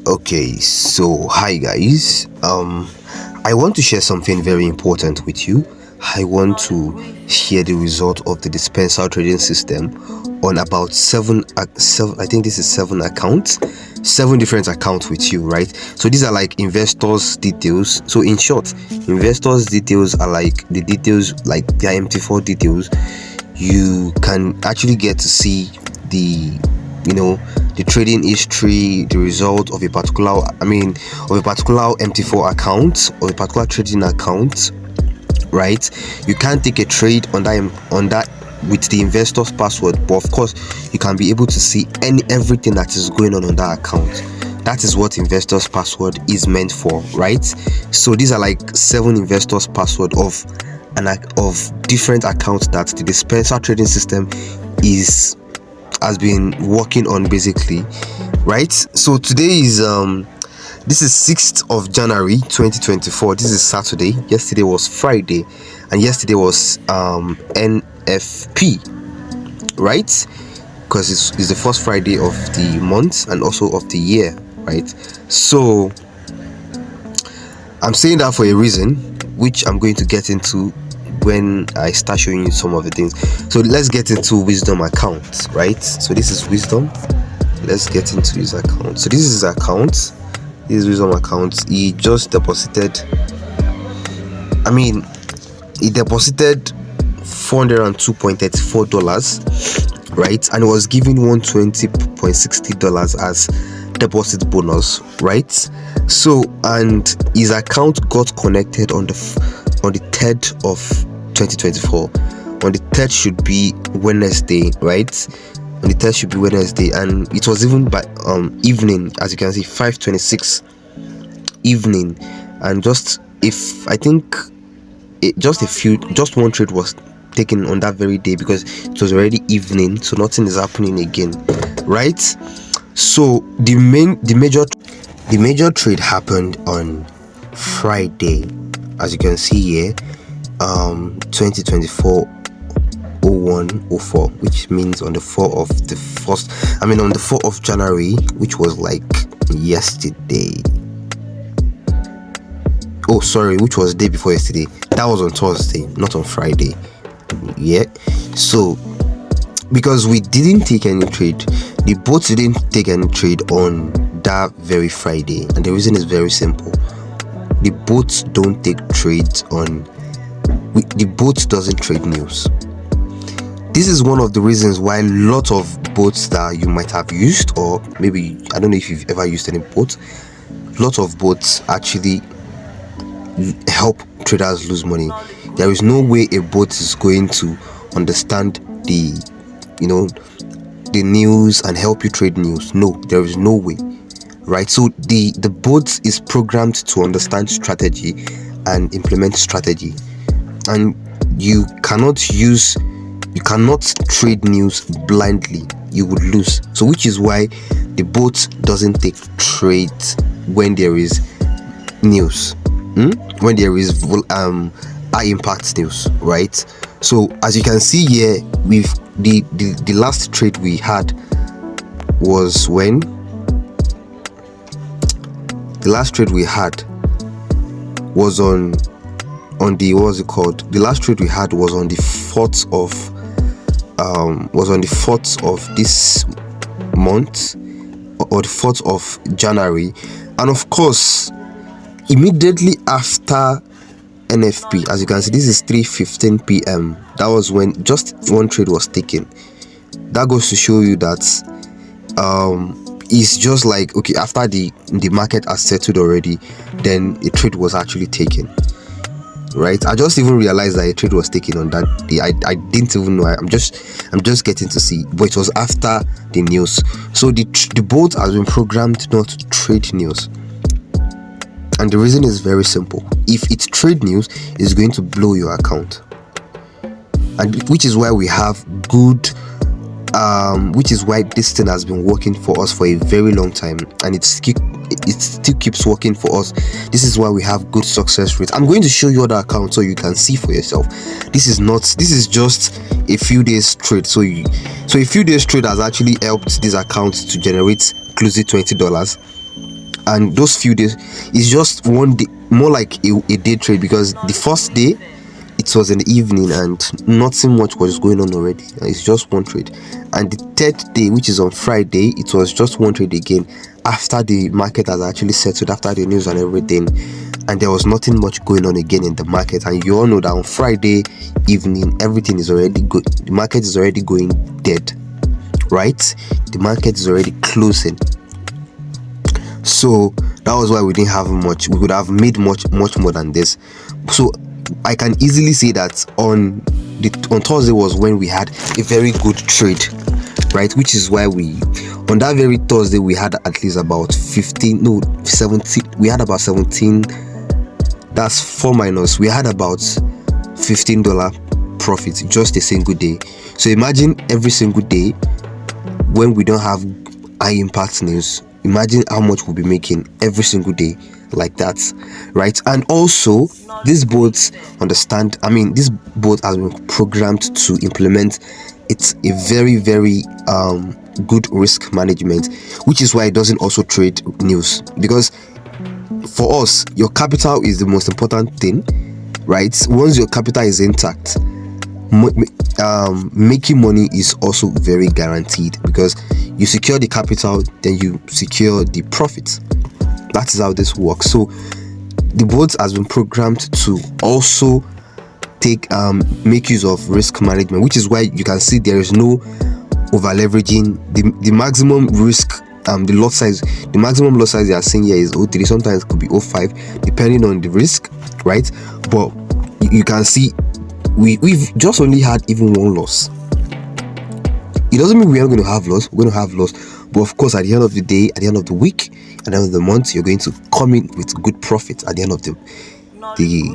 Okay, so hi guys. I want to share something very important with you. I want to share the result of the dispenser trading system on about seven. I think this is seven accounts, seven different accounts with you, right? So these are like investors' details. So in short, investors' details are like the details, like their MT4 details. You can actually get to see the trading history, the result of a particular MT4 account or a particular trading account, right? You can't take a trade on that with the investor's password, but of course you can be able to see everything that is going on that account. That is what investor's password is meant for, right? So these are like seven investors password of different accounts that the dispenser trading system has been working on, basically, right? So today is this is 6th of January 2024. This is Saturday. Yesterday was Friday, and yesterday was NFP, right? Because it's the first Friday of the month and also of the year, right? So I'm saying that for a reason, which I'm going to get into when I start showing you some of the things. So let's get into Wisdom account, right? So this is Wisdom. Let's get into his account. So this is his account. This is Wisdom account. He just deposited $402.34, right? And he was giving $120.60 as deposit bonus, right? So, and his account got connected on the 3rd of 2024. On the 3rd should be Wednesday, right? On the 3rd should be Wednesday, and it was even by evening, as you can see, 5:26 evening, and just one trade was taken on that very day because it was already evening, so nothing is happening again, right? So the major trade happened on Friday, as you can see here, 2024 0104, which means on the 4th of January, which was like yesterday. Oh, sorry, which was the day before yesterday. That was on Thursday, not on Friday. Yeah. So because we didn't take any trade, the boats didn't take any trade on that very Friday, and the reason is very simple. The boats don't take trades the boat doesn't trade news. This is one of the reasons why a lot of boats that you might have used, or maybe I don't know if you've ever used any boat, a lot of boats actually help traders lose money. There is no way a boat is going to understand the news and help you trade news. No, there is no way, right? So the boat is programmed to understand strategy and implement strategy, and you cannot trade news blindly. You would lose. So which is why the boat doesn't take trades when there is news, when there is high impact news, right? So as you can see here, with the last trade we had was when the last trade we had was on the what's it called? The last trade we had was on the 4th of this month, or the 4th of January, and of course immediately after NFP, as you can see, this is 3:15 p.m. That was when just one trade was taken. That goes to show you that it's just like, okay, after the market has settled already, then a trade was actually taken, right? I just even realized that a trade was taken on that day. I didn't even know. I'm just getting to see, but it was after the news. So the boat has been programmed not to trade news, and the reason is very simple. If it's trade news, it's going to blow your account, and which is why we have good which is why this thing has been working for us for a very long time, and it still keeps working for us. This is why we have good success rate. I'm going to show you other accounts so you can see for yourself. This is just a few days trade. So a few days trade has actually helped this account to generate close to $20. and those few days is just one day, more like a day trade, because the first day it was in the evening and nothing much was going on already. It's just one trade. And the third day, which is on Friday, it was just one trade again, after the market has actually settled, after the news and everything, and there was nothing much going on again in the market. And you all know that on Friday evening everything is already good, the market is already going dead, right? The market is already closing. So that was why we didn't have much. We could have made much more than this. So I can easily say that on Thursday was when we had a very good trade, right? Which is why on that very Thursday we had at least about 17. We had about 17. That's 4 minus. We had about $15 profit just a single day. So imagine every single day when we don't have high impact news. Imagine how much we'll be making every single day like that, right? And also these boats understand, this boat has been programmed to implement it's a very good risk management, which is why it doesn't also trade news, because for us your capital is the most important thing, right? Once your capital is intact, making money is also very guaranteed, because you secure the capital, then you secure the profit. That is how this works. So the board has been programmed to also make use of risk management, which is why you can see there is no over leveraging. The maximum risk, the lot size, the maximum lot size you are seeing here is 0.3, sometimes it could be 0.5 depending on the risk, right? But you can see we've just only had even one loss. It doesn't mean we are going to have loss. We're going to have loss, but of course at the end of the day, at the end of the week, at the end of the month, you're going to come in with good profit at the end of the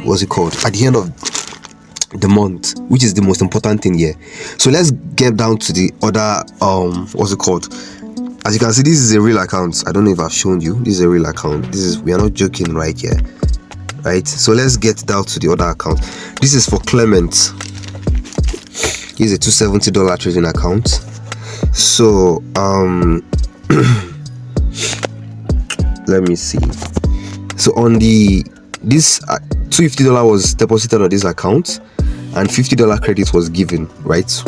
what's it called, at the end of the month, which is the most important thing here. So let's get down to the other what's it called. As you can see, this is a real account. I don't know if I've shown you. This is a real account. We are not joking right here, right? So let's get down to the other account. This is for Clement. Here's a $270 trading account. So let me see. So on this $250 was deposited on this account and $50 credit was given, right?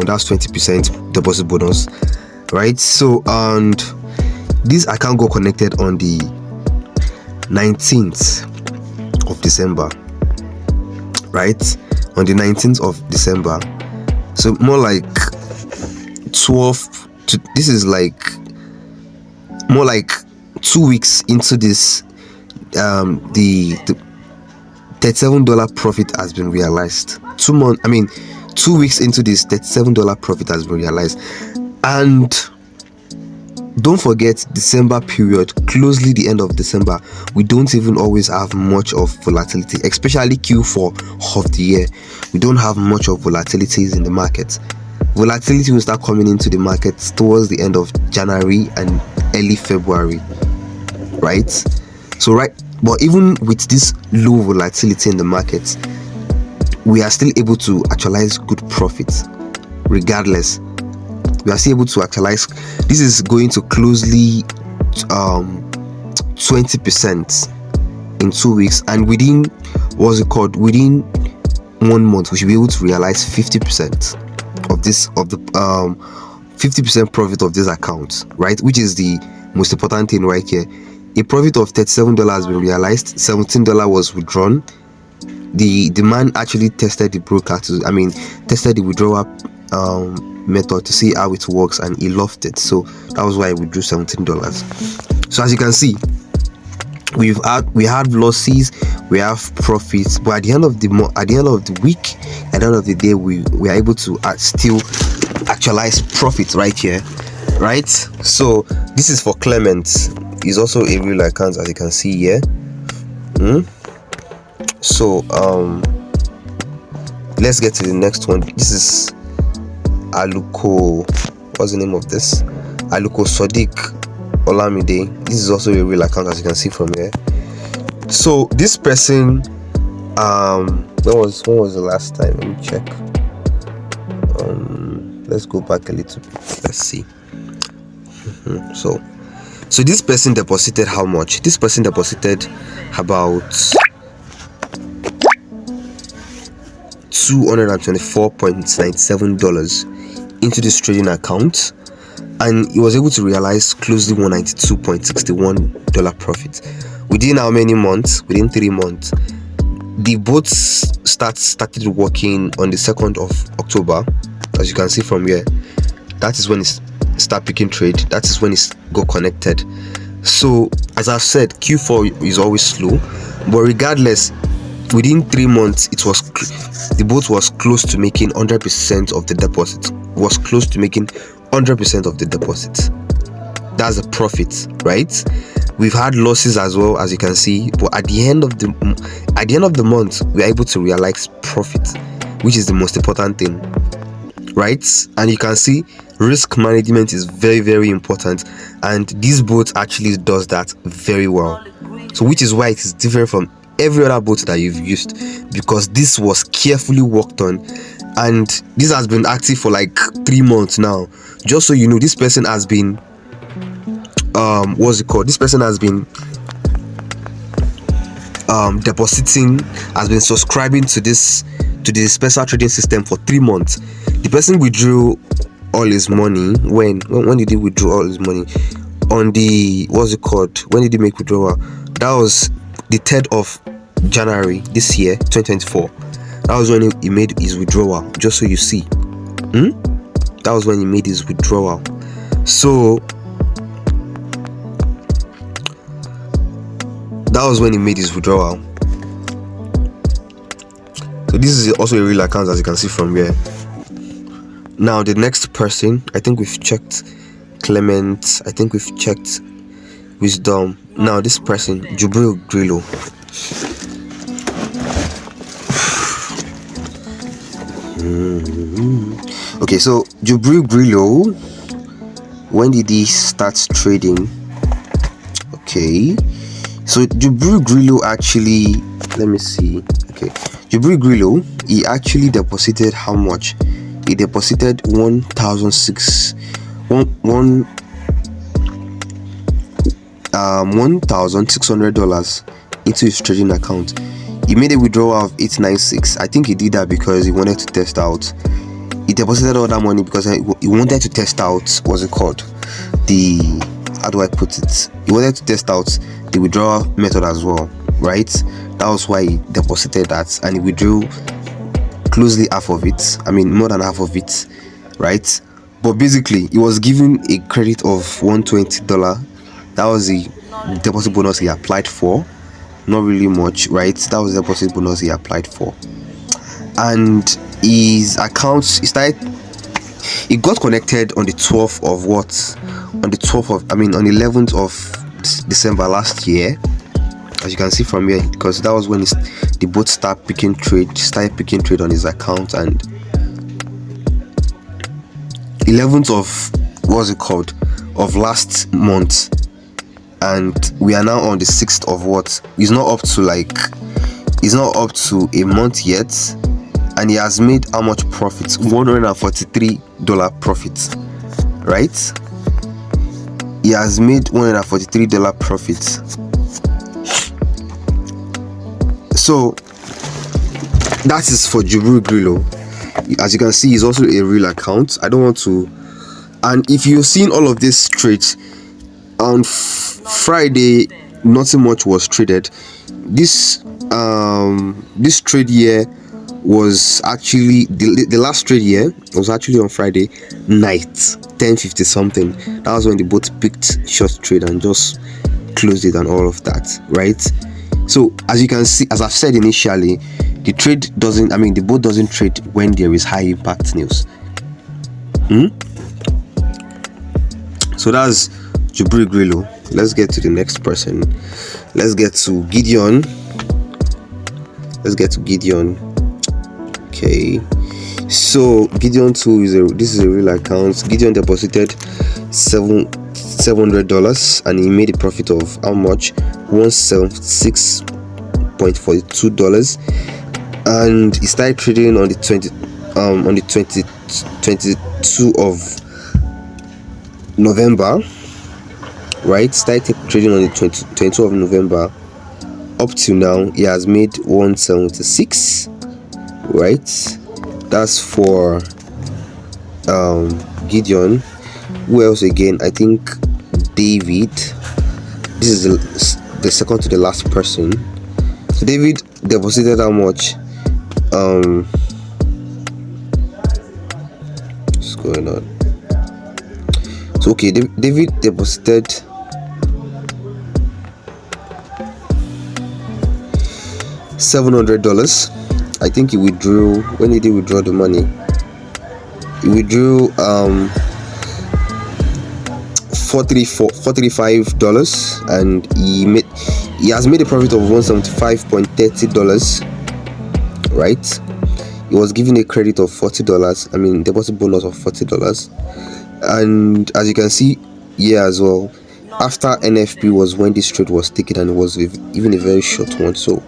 That's 20% deposit bonus, right? So and this account got connected on the 19th of December, right? On the 19th of December. So more like 12 to, this is like more like 2 weeks into this, the $37 profit has been realized. 2 weeks into this, $37 profit has been realized. And don't forget, December period, closely the end of December, we don't even always have much of volatility, especially Q4 of the year. We don't have much of volatilities in the market. Volatility will start coming into the market towards the end of January and early February, right? So but even with this low volatility in the market, we are still able to actualize good profits regardless. We are still able to actualize. This is going to closely 20% in 2 weeks, and within within 1 month we should be able to realize 50% of the 50% profit of this account, right? Which is the most important thing right here. A profit of $37 has been realized, $17 was withdrawn. The man actually tested the broker tested the withdrawal method to see how it works, and he loved it. So that was why we drew $17. So as you can see, we had losses, we have profits, but at the end of the week, at the end of the day, we are able to still actualize profits right here, right? So this is for Clement. He's also a real account, as you can see here. So let's get to the next one. This is Aluko. What's the name of this? Aluko Sodiq Olamide. This is also a real account, as you can see from here. So this person, when was the last time? Let me check. Let's go back a little bit. Let's see. So So this person deposited how much? This person deposited about $224.97 into this trading account, and he was able to realize closely $192.61 profit within how many months? Within 3 months. The boats started working on the 2nd of October, as you can see from here. That is when it start picking trade. That is when it got connected. So as I've said, Q4 is always slow, but regardless, within 3 months the boat was close to making 100% of the deposit. Was close to making 100% of the deposit. That's a profit, right? We've had losses as well, as you can see, but at the end of the month, we're able to realize profit, which is the most important thing, right? And you can see risk management is very, very important, and this boat actually does that very well. So which is why it is different from every other boat that you've used, because this was carefully worked on, and this has been active for like 3 months now. Just so you know, this person has been this person has been depositing, has been subscribing to the dispenser trading system for 3 months. The person withdrew all his money. When did he withdraw all his money? On the when did he make withdrawal? That was the 3rd of January this year, 2024. That was when he made his withdrawal. Just so you see, that was when he made his withdrawal. So that was when he made his withdrawal. So this is also a real account, as you can see from here. Now the next person, I think we've checked Clement, I think we've checked Wisdom. Now this person, Jubril Grillo. Okay, so Jubril Grillo, when did he start trading? Okay, so Jubril Grillo actually, let me see. Okay, Jubril Grillo, he actually deposited how much? He deposited $1,600 into his trading account. He made a withdrawal of $896. I think he did that because he wanted to test out. He deposited all that money because he wanted to test out how do I put it? He wanted to test out the withdrawal method as well, right? That was why he deposited that, and he withdrew closely half of it. I mean, more than half of it, right? But basically, he was given a credit of $120. That was the deposit bonus he applied for. Not really much, right? That was the deposit bonus he applied for. And his accounts, he got connected on the 12th of on the 11th of December last year, as you can see from here, because that was when the boat started picking trade on his account. And 11th of of last month, and we are now on the 6th of he's not up to a month yet, and he has made how much profit? $143 profit, right? He has made $143 profit. So that is for Jubril Grillo. As you can see, it's also a real account. I don't want to, and if you've seen all of these trades on Friday, nothing much was traded. This trade here was actually the last trade here was actually on Friday night, 10:50 something. That was when the boat picked short trade and just closed it and all of that, right? So as you can see, as I've said initially, the boat doesn't trade when there is high impact news. So that's Jubril Grillo. Let's get to the next person. Let's get to Gideon. Okay, so Gideon 2 this is a real account. Gideon deposited $700 and he made a profit of how much? $176.42, and he started trading on the 22 of November. right? Started trading on the 22nd of November. Up to now, he has made 176, right? That's for Gideon. Who else again? I think David. This is the second to the last person. So David deposited how much? What's going on? So okay, David deposited $700. I think he withdrew. When did he withdraw the money? He withdrew $45, and he has made a profit of $175.30, right? He was given a credit of $40. I mean, deposit bonus of $40. And as you can see here as well, after NFP was when this trade was taken, and it was even a very short one. So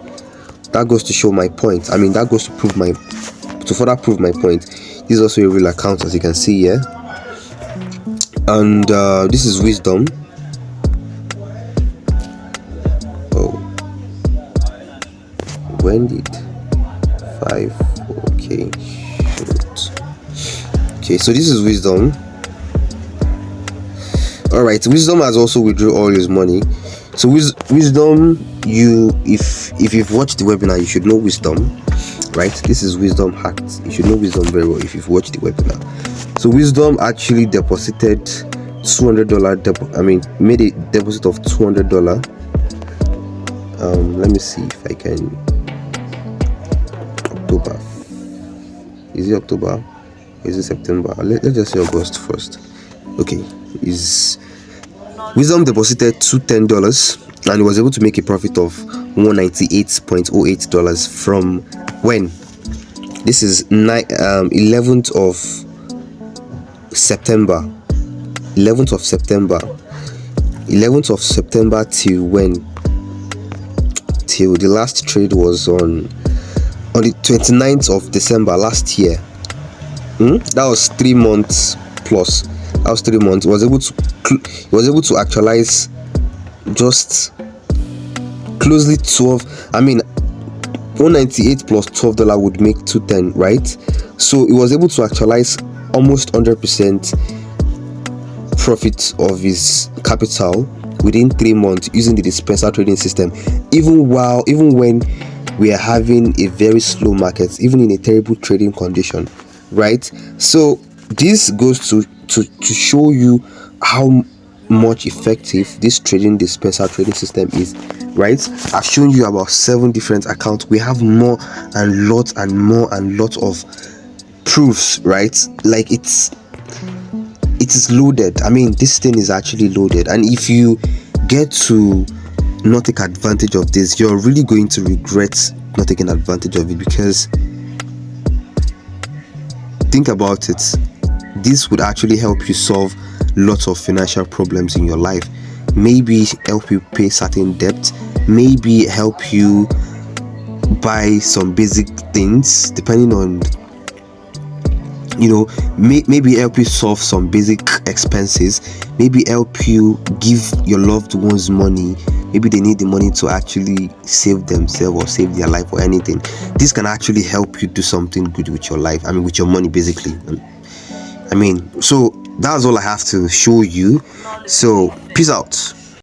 that goes to show my point. I mean, that goes to further prove my point. This is also a real account, as you can see here. And this is Wisdom. Oh, when did 5? Okay, shoot. Okay, so this is Wisdom. All right, Wisdom has also withdrew all his money. So Wisdom, if you've watched the webinar, you should know Wisdom, right? This is Wisdom Hacked. You should know Wisdom very well if you've watched the webinar. So Wisdom actually deposited $200. I mean, made a deposit of $200. Let me see if I can. October. Is it October? Or is it September? Let's just say August first. Okay, Wisdom deposited $210, and he was able to make a profit of $198.08 from when? This is 11th of September. 11th of September till when? Till the last trade was on the 29th of December last year. That was 3 months plus. That was 3 months. He was able to actualize just closely 12. I mean, 198 plus $12 would make 210, right? So he was able to actualize almost 100% profit of his capital within 3 months using the dispenser trading system, even when we are having a very slow market, even in a terrible trading condition, right? So this goes to show you how much effective this dispenser trading system is, right? I've shown you about 7 different accounts. We have more and lots of proofs, right? Like it is loaded. I mean, this thing is actually loaded, and if you get to not take advantage of this, you're really going to regret not taking advantage of it. Because think about it, this would actually help you solve lots of financial problems in your life. Maybe help you pay certain debt, maybe help you buy some basic things, depending on, maybe help you solve some basic expenses, maybe help you give your loved ones money. Maybe they need the money to actually save themselves or save their life or anything. This can actually help you do something good with your life. I mean, with your money, basically. I mean, so that's all I have to show you. So peace out.